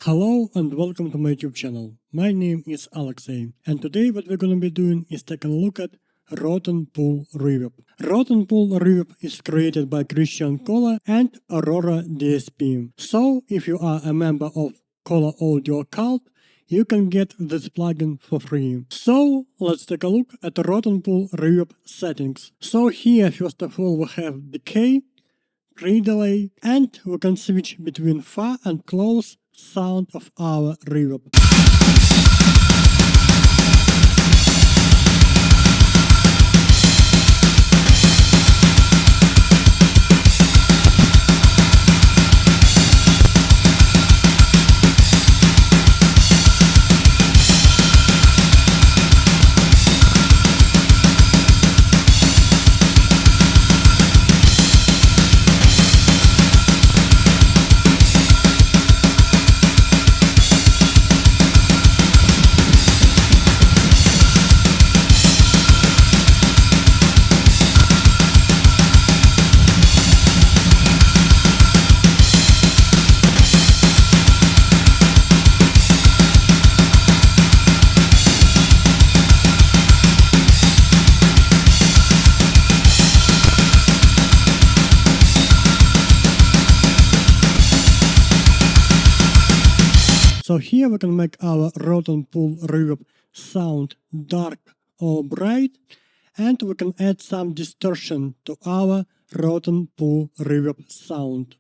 Hello and welcome to my YouTube channel. My name is Alexey, and today what we're gonna be doing is taking a look at Rotten Pool Reverb. Rotten Pool Reverb is created by Christian Kola and Aurora DSP. So if you are a member of Kola Audio Cult, you can get this plugin for free. So let's take a look at the Rotten Pool Reverb settings. So here first of all we have decay, pre-delay, and we can switch between far and close sound of our reverb. So here we can make our Rotten Pool Reverb sound dark or bright, and we can add some distortion to our Rotten Pool Reverb sound.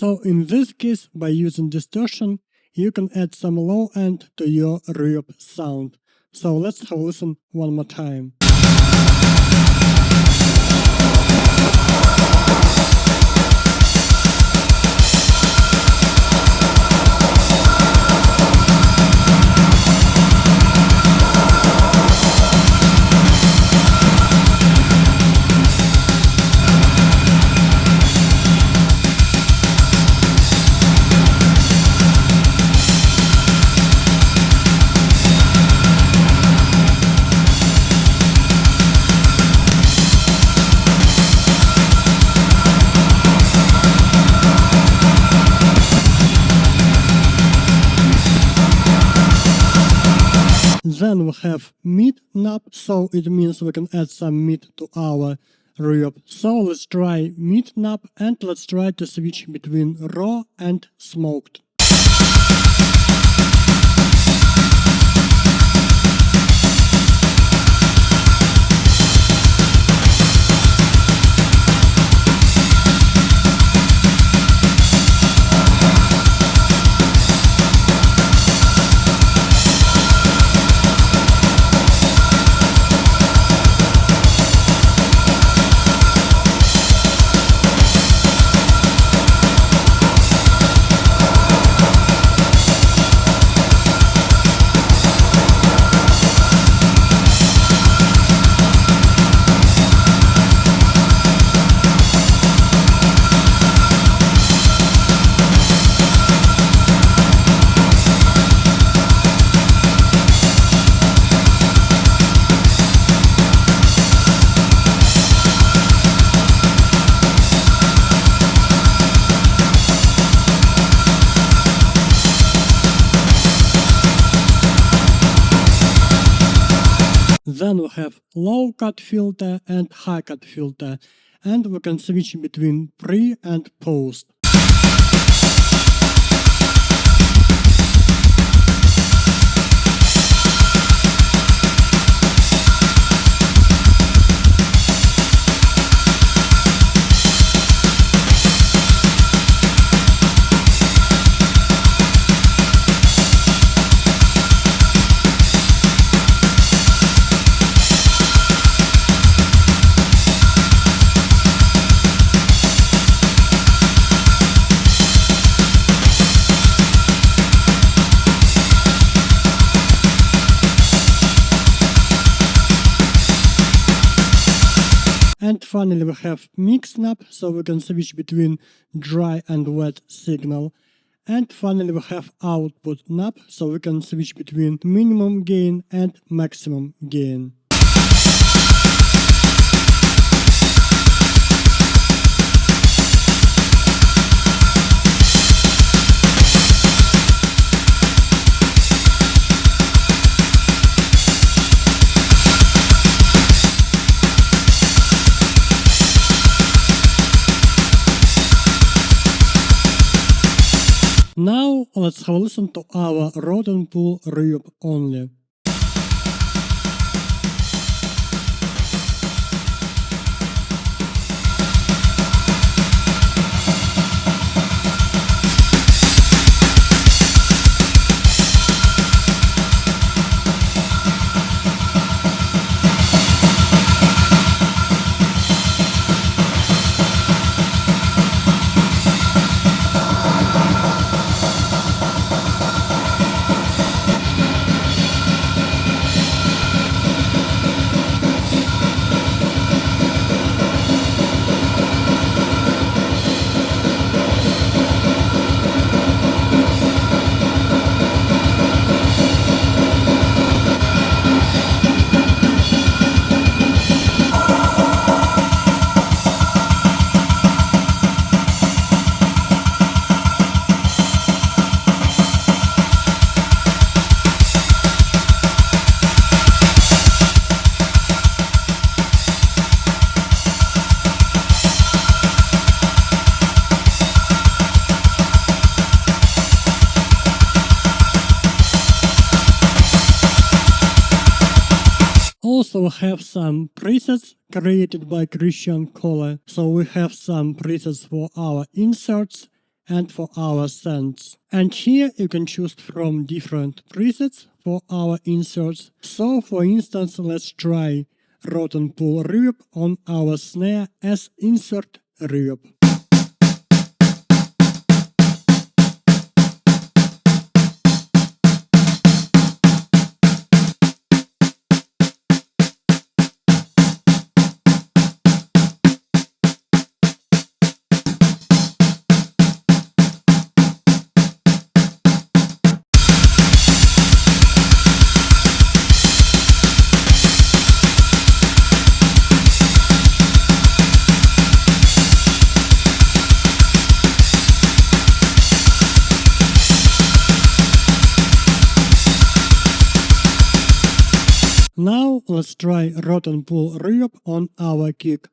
So in this case, by using distortion, you can add some low end to your reverb sound. So let's have a listen one more time. Then we have mid knob, so it means we can add some mid to our reverb. So let's try mid knob and let's try to switch between raw and smoked. Then we have low cut filter and high cut filter, and we can switch between pre and post. finally we have mix knob, so we can switch between dry and wet signal. And finally we have output knob, so we can switch between minimum gain and maximum gain. Now let's have a listen to our rod and pull reverb only. Also have some presets created by Christian Koller. So we have some presets for our inserts and for our sends. And here you can choose from different presets for our inserts. So for instance, let's try rod and pull reverb on our snare as insert reverb. Now let's try rod and pull reverb on our kick.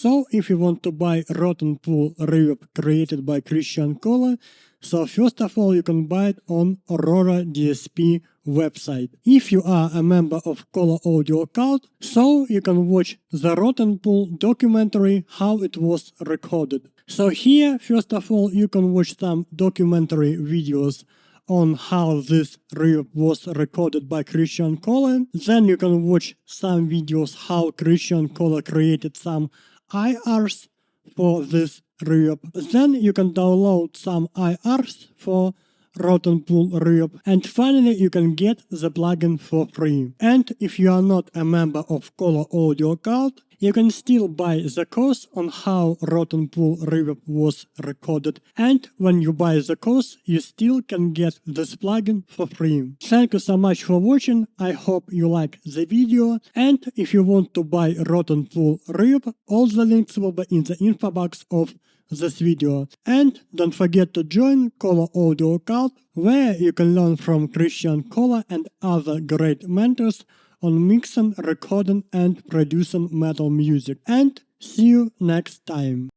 So if you want to buy rod and pull reverb created by Christian Koller, so first of all you can buy it on Aurora DSP website. If you are a member of Koller Audio Cult, so you can watch the rod and pull documentary how it was recorded. So here first of all you can watch some documentary videos on how this reverb was recorded by Christian Koller. Then you can watch some videos how Christian Koller created some IRs for this reverb. Then you can download some IRs for rod and pull reverb. And finally you can get the plugin for free. And if you are not a member of Koller Audio Cult, you can still buy the course on how rod and pull reverb was recorded. And when you buy the course, you still can get this plugin for free. Thank you so much for watching. I hope you like the video. And if you want to buy rod and pull reverb, all the links will be in the info box of this video. And don't forget to join Koller Audio Cult, where you can learn from Christian Koller and other great mentors on mixing, recording and producing metal music. And see you next time.